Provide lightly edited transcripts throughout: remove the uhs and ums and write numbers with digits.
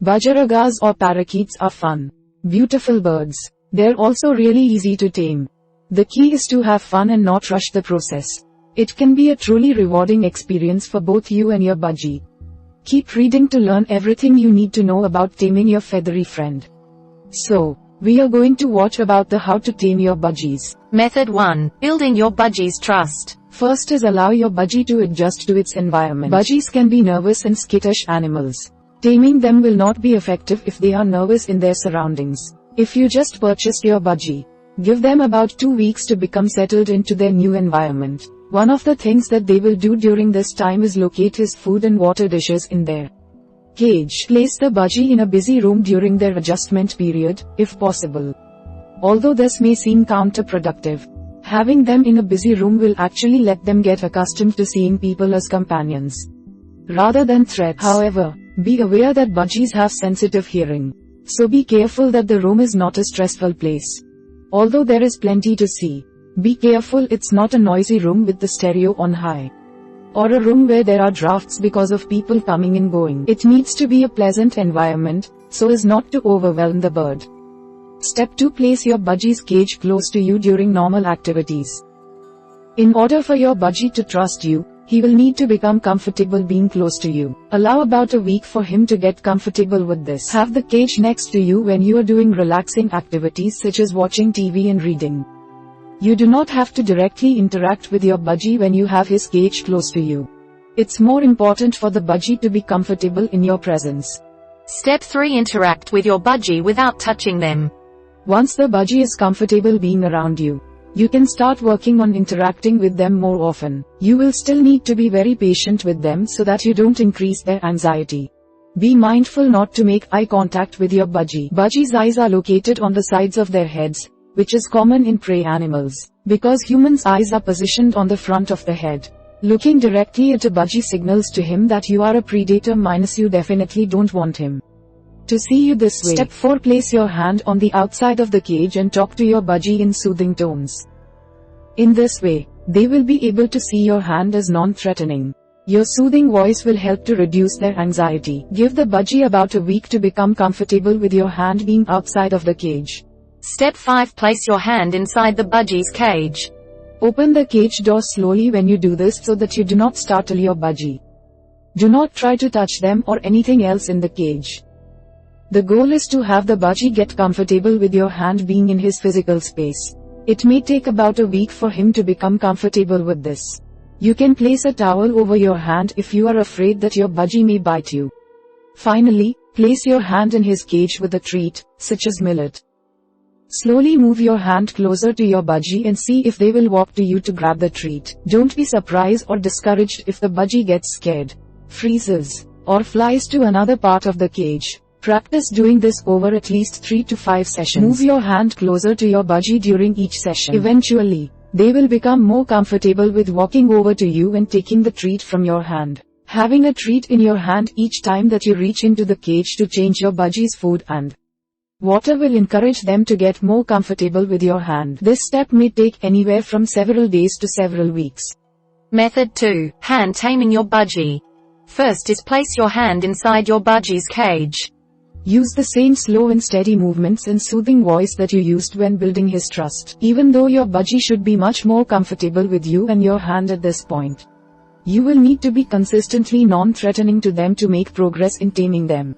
Budgerigars or parakeets are fun, beautiful birds. They're also really easy to tame. The key is to have fun and not rush the process. It can be a truly rewarding experience for both you and your budgie. Keep reading to learn everything you need to know about taming your feathery friend. So, we are going to watch about the how to tame your budgies. Method 1. Building your budgie's trust. First is allow your budgie to adjust to its environment. Budgies can be nervous and skittish animals. Taming them will not be effective if they are nervous in their surroundings. If you just purchased your budgie, give them about 2 weeks to become settled into their new environment. One of the things that they will do during this time is locate his food and water dishes in their cage. Place the budgie in a busy room during their adjustment period, if possible. Although this may seem counterproductive, having them in a busy room will actually let them get accustomed to seeing people as companions rather than threats. However, be aware that budgies have sensitive hearing, so be careful that the room is not a stressful place. Although there is plenty to see, be careful it's not a noisy room with the stereo on high, or a room where there are drafts because of people coming and going. It needs to be a pleasant environment, so as not to overwhelm the bird. Step 2. Place your budgie's cage close to you during normal activities. In order for your budgie to trust you, he will need to become comfortable being close to you. Allow about a week for him to get comfortable with this. Have the cage next to you when you are doing relaxing activities such as watching TV and reading. You do not have to directly interact with your budgie when you have his cage close to you. It's more important for the budgie to be comfortable in your presence. Step 3. Interact with your budgie without touching them. Once the budgie is comfortable being around you, you can start working on interacting with them more often. You will still need to be very patient with them so that you don't increase their anxiety. Be mindful not to make eye contact with your budgie. Budgies' eyes are located on the sides of their heads, which is common in prey animals, because humans' eyes are positioned on the front of the head. Looking directly at a budgie signals to him that you are a predator minus you definitely don't want him to see you this way. Step 4. Place your hand on the outside of the cage and talk to your budgie in soothing tones. In this way, they will be able to see your hand as non-threatening. Your soothing voice will help to reduce their anxiety. Give the budgie about a week to become comfortable with your hand being outside of the cage. Step 5. Place your hand inside the budgie's cage. Open the cage door slowly when you do this so that you do not startle your budgie. Do not try to touch them or anything else in the cage. The goal is to have the budgie get comfortable with your hand being in his physical space. It may take about a week for him to become comfortable with this. You can place a towel over your hand if you are afraid that your budgie may bite you. Finally, place your hand in his cage with a treat, such as millet. Slowly move your hand closer to your budgie and see if they will walk to you to grab the treat. Don't be surprised or discouraged if the budgie gets scared, freezes, or flies to another part of the cage. Practice doing this over at least 3 to 5 sessions. Move your hand closer to your budgie during each session. Eventually, they will become more comfortable with walking over to you and taking the treat from your hand. Having a treat in your hand each time that you reach into the cage to change your budgie's food and water will encourage them to get more comfortable with your hand. This step may take anywhere from several days to several weeks. Method 2. Hand taming your budgie. First is place your hand inside your budgie's cage. Use the same slow and steady movements and soothing voice that you used when building his trust. Even though your budgie should be much more comfortable with you and your hand at this point, you will need to be consistently non-threatening to them to make progress in taming them.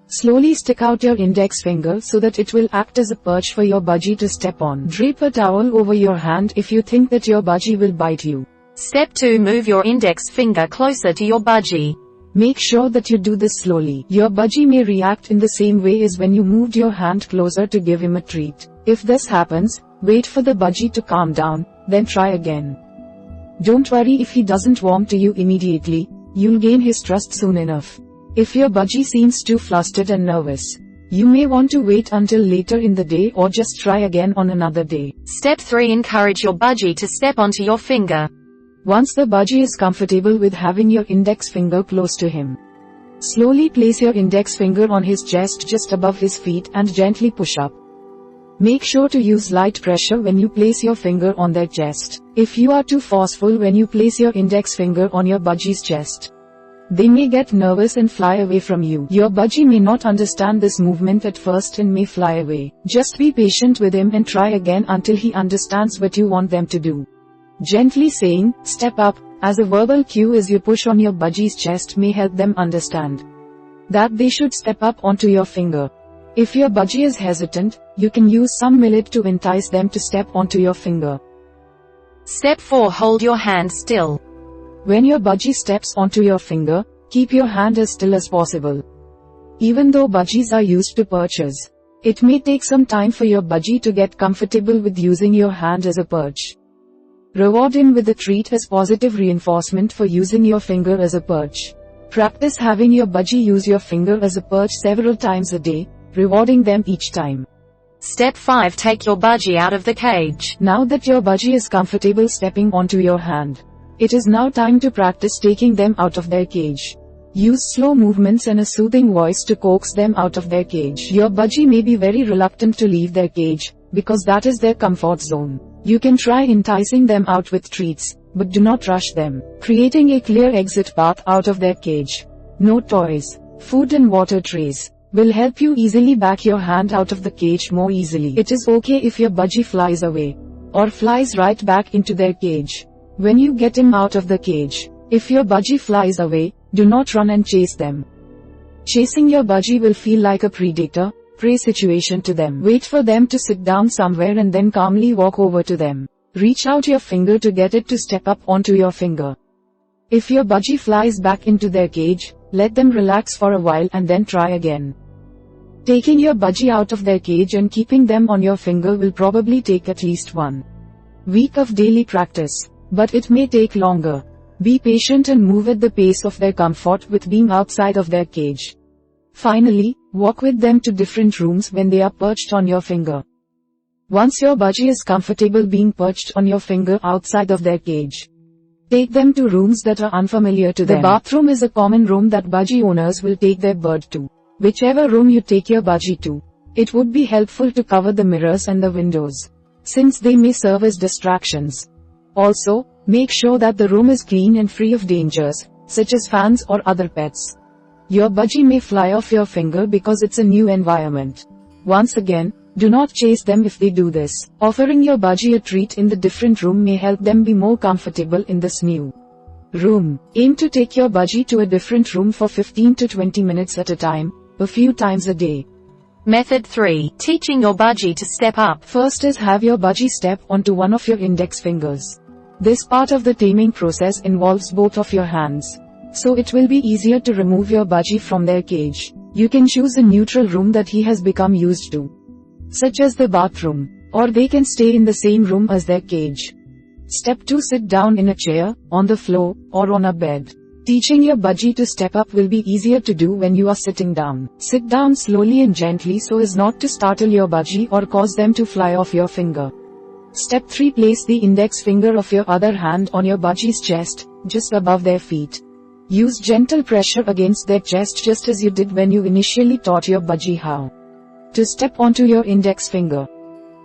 Slowly stick out your index finger so that it will act as a perch for your budgie to step on. Drape a towel over your hand if you think that your budgie will bite you. Step 2. Move your index finger closer to your budgie. Make sure that you do this slowly. Your budgie may react in the same way as when you moved your hand closer to give him a treat. If this happens, wait for the budgie to calm down, then try again. Don't worry if he doesn't warm to you immediately, you'll gain his trust soon enough. If your budgie seems too flustered and nervous, you may want to wait until later in the day or just try again on another day. Step 3. Encourage your budgie to step onto your finger. Once the budgie is comfortable with having your index finger close to him, slowly place your index finger on his chest just above his feet and gently push up. Make sure to use light pressure when you place your finger on their chest. If you are too forceful when you place your index finger on your budgie's chest, They may get nervous and fly away from you. Your budgie may not understand this movement at first and may fly away. Just be patient with him and try again until he understands what you want them to do. Gently saying, "Step up," as a verbal cue as you push on your budgie's chest may help them understand that they should step up onto your finger. If your budgie is hesitant, you can use some millet to entice them to step onto your finger. Step 4. Hold your hand still. When your budgie steps onto your finger, keep your hand as still as possible. Even though budgies are used to perches, it may take some time for your budgie to get comfortable with using your hand as a perch. Reward him with a treat as positive reinforcement for using your finger as a perch. Practice having your budgie use your finger as a perch several times a day, rewarding them each time. Step 5. Take your budgie out of the cage. Now that your budgie is comfortable stepping onto your hand, it is now time to practice taking them out of their cage. Use slow movements and a soothing voice to coax them out of their cage. Your budgie may be very reluctant to leave their cage, because that is their comfort zone. You can try enticing them out with treats, but do not rush them. Creating a clear exit path out of their cage. No toys, food and water trays will help you easily back your hand out of the cage more easily. It is okay if your budgie flies away, or flies right back into their cage when you get him out of the cage. If your budgie flies away, do not run and chase them. Chasing your budgie will feel like a predator-prey situation to them. Wait for them to sit down somewhere and then calmly walk over to them. Reach out your finger to get it to step up onto your finger. If your budgie flies back into their cage, let them relax for a while and then try again. Taking your budgie out of their cage and keeping them on your finger will probably take at least 1 week of daily practice, but it may take longer. Be patient and move at the pace of their comfort with being outside of their cage. Finally, walk with them to different rooms when they are perched on your finger. Once your budgie is comfortable being perched on your finger outside of their cage, take them to rooms that are unfamiliar to them. The bathroom is a common room that budgie owners will take their bird to. Whichever room you take your budgie to, it would be helpful to cover the mirrors and the windows, since they may serve as distractions. Also, make sure that the room is clean and free of dangers, such as fans or other pets. Your budgie may fly off your finger because it's a new environment. Once again, do not chase them if they do this. Offering your budgie a treat in the different room may help them be more comfortable in this new room. Aim to take your budgie to a different room for 15 to 20 minutes at a time, a few times a day. Method 3. Teaching your budgie to step up. First is have your budgie step onto one of your index fingers. This part of the taming process involves both of your hands, so it will be easier to remove your budgie from their cage. You can choose a neutral room that he has become used to, such as the bathroom, or they can stay in the same room as their cage. Step 2. Sit down in a chair, on the floor, or on a bed. Teaching your budgie to step up will be easier to do when you are sitting down. Sit down slowly and gently so as not to startle your budgie or cause them to fly off your finger. Step 3. Place the index finger of your other hand on your budgie's chest, just above their feet. Use gentle pressure against their chest just as you did when you initially taught your budgie how to step onto your index finger.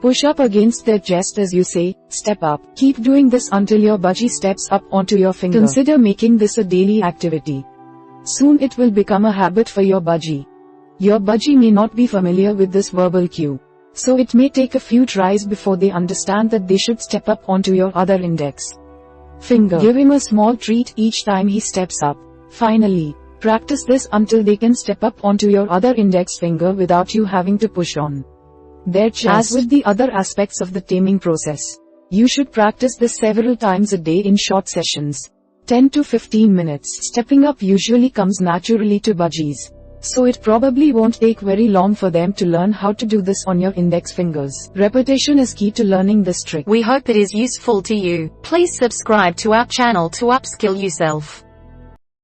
Push up against their chest as you say, "Step up." Keep doing this until your budgie steps up onto your finger. Consider making this a daily activity. Soon it will become a habit for your budgie. Your budgie may not be familiar with this verbal cue, so it may take a few tries before they understand that they should step up onto your other index finger. Give him a small treat each time he steps up. Finally, practice this until they can step up onto your other index finger without you having to push on their chest. As with the other aspects of the taming process, you should practice this several times a day in short sessions, 10 to 15 minutes. Stepping up usually comes naturally to budgies, so it probably won't take very long for them to learn how to do this on your index fingers. Repetition is key to learning this trick. We hope it is useful to you. Please subscribe to our channel to upskill yourself.